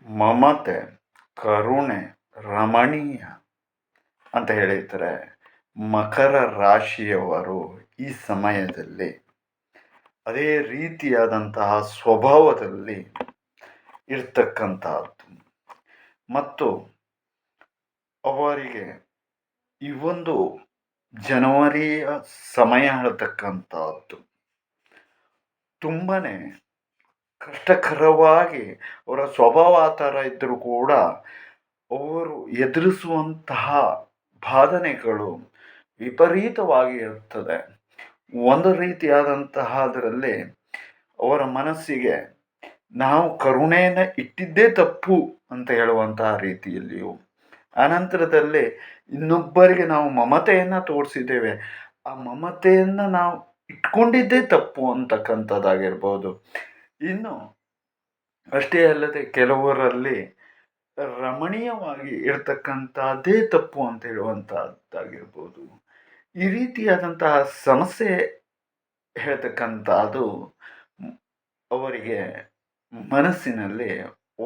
ಮಮತೆ, ಕರುಣೆ, ರಮಣೀಯ ಅಂತ ಹೇಳಿದರೆ ಮಕರ ರಾಶಿಯವರು ಈ ಸಮಯದಲ್ಲಿ ಅದೇ ರೀತಿಯಾದಂತಹ ಸ್ವಭಾವದಲ್ಲಿ ಇರ್ತಕ್ಕಂಥದ್ದು ಮತ್ತು ಅವರಿಗೆ ಈ ಒಂದು ಜನವರಿಯ ಸಮಯ ಹೇಳ್ತಕ್ಕಂಥದ್ದು ತುಂಬಾ ಕಷ್ಟಕರವಾಗಿ ಅವರ ಸ್ವಭಾವ ಆ ಥರ ಇದ್ದರೂ ಕೂಡ ಅವರು ಎದುರಿಸುವಂತಹ ಬಾಧನೆಗಳು ವಿಪರೀತವಾಗಿ ಇರುತ್ತದೆ. ಒಂದು ರೀತಿಯಾದಂತಹ ಅದರಲ್ಲಿ ಅವರ ಮನಸ್ಸಿಗೆ ನಾವು ಕರುಣೆಯನ್ನು ಇಟ್ಟಿದ್ದೇ ತಪ್ಪು ಅಂತ ಹೇಳುವಂತಹ ರೀತಿಯಲ್ಲಿಯೂ, ಆನಂತರದಲ್ಲಿ ಇನ್ನೊಬ್ಬರಿಗೆ ನಾವು ಮಮತೆಯನ್ನು ತೋರಿಸಿದ್ದೇವೆ, ಆ ಮಮತೆಯನ್ನು ನಾವು ಇಟ್ಕೊಂಡಿದ್ದೇ ತಪ್ಪು ಅಂತಕ್ಕಂಥದ್ದಾಗಿರ್ಬೋದು. ಇನ್ನು ಅಷ್ಟೇ ಅಲ್ಲದೆ ಕೆಲವರಲ್ಲಿ ರಮಣೀಯವಾಗಿ ಇರ್ತಕ್ಕಂಥದ್ದೇ ತಪ್ಪು ಅಂತ ಹೇಳುವಂಥದ್ದಾಗಿರ್ಬೋದು. ಈ ರೀತಿಯಾದಂತಹ ಸಮಸ್ಯೆ ಹೇಳ್ತಕ್ಕಂಥದ್ದು ಅವರಿಗೆ ಮನಸ್ಸಿನಲ್ಲಿ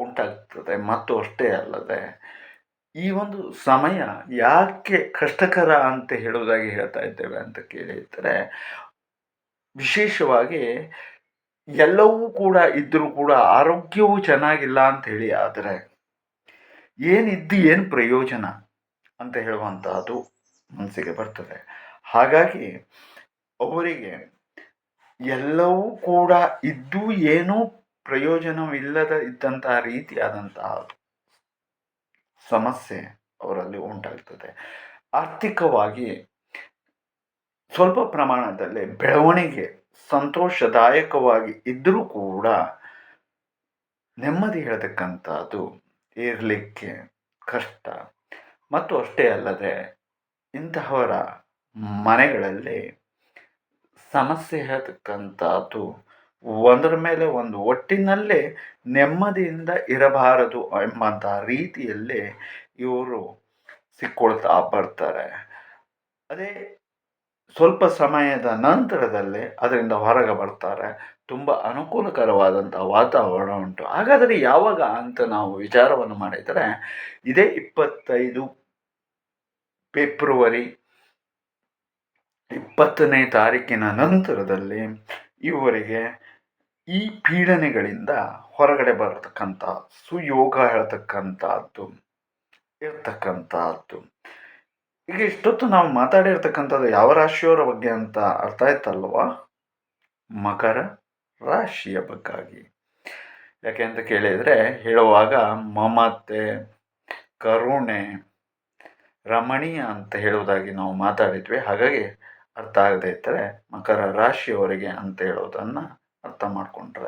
ಉಂಟಾಗ್ತದೆ. ಮತ್ತು ಅಷ್ಟೇ ಅಲ್ಲದೆ ಈ ಒಂದು ಸಮಯ ಯಾಕೆ ಕಷ್ಟಕರ ಅಂತ ಹೇಳುವುದಾಗಿ ಹೇಳ್ತಾ ಇದ್ದೇವೆ ಅಂತ ಕೇಳಿದರೆ, ವಿಶೇಷವಾಗಿ ಎಲ್ಲವೂ ಕೂಡ ಇದ್ದರೂ ಕೂಡ ಆರೋಗ್ಯವೂ ಚೆನ್ನಾಗಿಲ್ಲ ಅಂಥೇಳಿ ಆದರೆ ಏನಿದ್ದು ಏನು ಪ್ರಯೋಜನ ಅಂತ ಹೇಳುವಂಥದ್ದು ಮನಸ್ಸಿಗೆ ಬರ್ತದೆ. ಹಾಗಾಗಿ ಅವರಿಗೆ ಎಲ್ಲವೂ ಕೂಡ ಇದ್ದು ಏನೂ ಪ್ರಯೋಜನವಿಲ್ಲದ ಇದ್ದಂತಹ ರೀತಿಯಾದಂತಹ ಸಮಸ್ಯೆ ಅವರಲ್ಲಿ ಉಂಟಾಗ್ತದೆ. ಆರ್ಥಿಕವಾಗಿ ಸ್ವಲ್ಪ ಪ್ರಮಾಣದಲ್ಲಿ ಬೆಳವಣಿಗೆ ಸಂತೋಷದಾಯಕವಾಗಿ ಇದ್ದರೂ ಕೂಡ ನೆಮ್ಮದಿ ಹೇಳ್ತಕ್ಕಂಥದ್ದು ಇರಲಿಕ್ಕೆ ಕಷ್ಟ. ಮತ್ತು ಅಷ್ಟೇ ಅಲ್ಲದೆ ಇಂತಹವರ ಮನೆಗಳಲ್ಲಿ ಸಮಸ್ಯೆ ಹೇಳ್ತಕ್ಕಂಥದ್ದು ಒಂದರ ಮೇಲೆ ಒಂದು ಒಟ್ಟಿನಲ್ಲೇ ನೆಮ್ಮದಿಯಿಂದ ಇರಬಾರದು ಎಂಬಂತಹ ರೀತಿಯಲ್ಲಿ ಇವರು ಸಿಕ್ಕೊಳ್ತಾ ಬರ್ತಾರೆ. ಅದೇ ಸ್ವಲ್ಪ ಸಮಯದ ನಂತರದಲ್ಲೇ ಅದರಿಂದ ಹೊರಗೆ ಬರ್ತಾರೆ. ತುಂಬ ಅನುಕೂಲಕರವಾದಂಥ ವಾತಾವರಣ ಉಂಟು. ಹಾಗಾದರೆ ಯಾವಾಗ ಅಂತ ನಾವು ವಿಚಾರವನ್ನು ಮಾಡಿದರೆ, ಇದೇ 25 ಫೆಬ್ರವರಿ 20ನೇ ತಾರೀಕಿನ ನಂತರದಲ್ಲಿ ಇವರಿಗೆ ಈ ಪೀಡನೆಗಳಿಂದ ಹೊರಗಡೆ ಬರತಕ್ಕಂಥ ಸುಯೋಗ ಹೇಳ್ತಕ್ಕಂಥದ್ದು ಇರ್ತಕ್ಕಂಥದ್ದು. ಈಗ ಇಷ್ಟೊತ್ತು ನಾವು ಮಾತಾಡಿರ್ತಕ್ಕಂಥದ್ದು ಯಾವ ರಾಶಿಯವರ ಬಗ್ಗೆ ಅಂತ ಅರ್ಥ ಆಯ್ತಲ್ವಾ? ಮಕರ ರಾಶಿಯ ಬಗ್ಗಾಗಿ. ಯಾಕೆ ಅಂತ ಕೇಳಿದರೆ, ಹೇಳುವಾಗ ಮಮತೆ, ಕರುಣೆ, ರಮಣೀಯ ಅಂತ ಹೇಳುವುದಾಗಿ ನಾವು ಮಾತಾಡಿದ್ವಿ. ಹಾಗಾಗಿ ಅರ್ಥ ಆಗದೇ ಇದ್ದರೆ ಮಕರ ರಾಶಿಯವರಿಗೆ ಅಂತ ಹೇಳೋದನ್ನು ಅರ್ಥ ಮಾಡಿಕೊಂಡ್ರೆ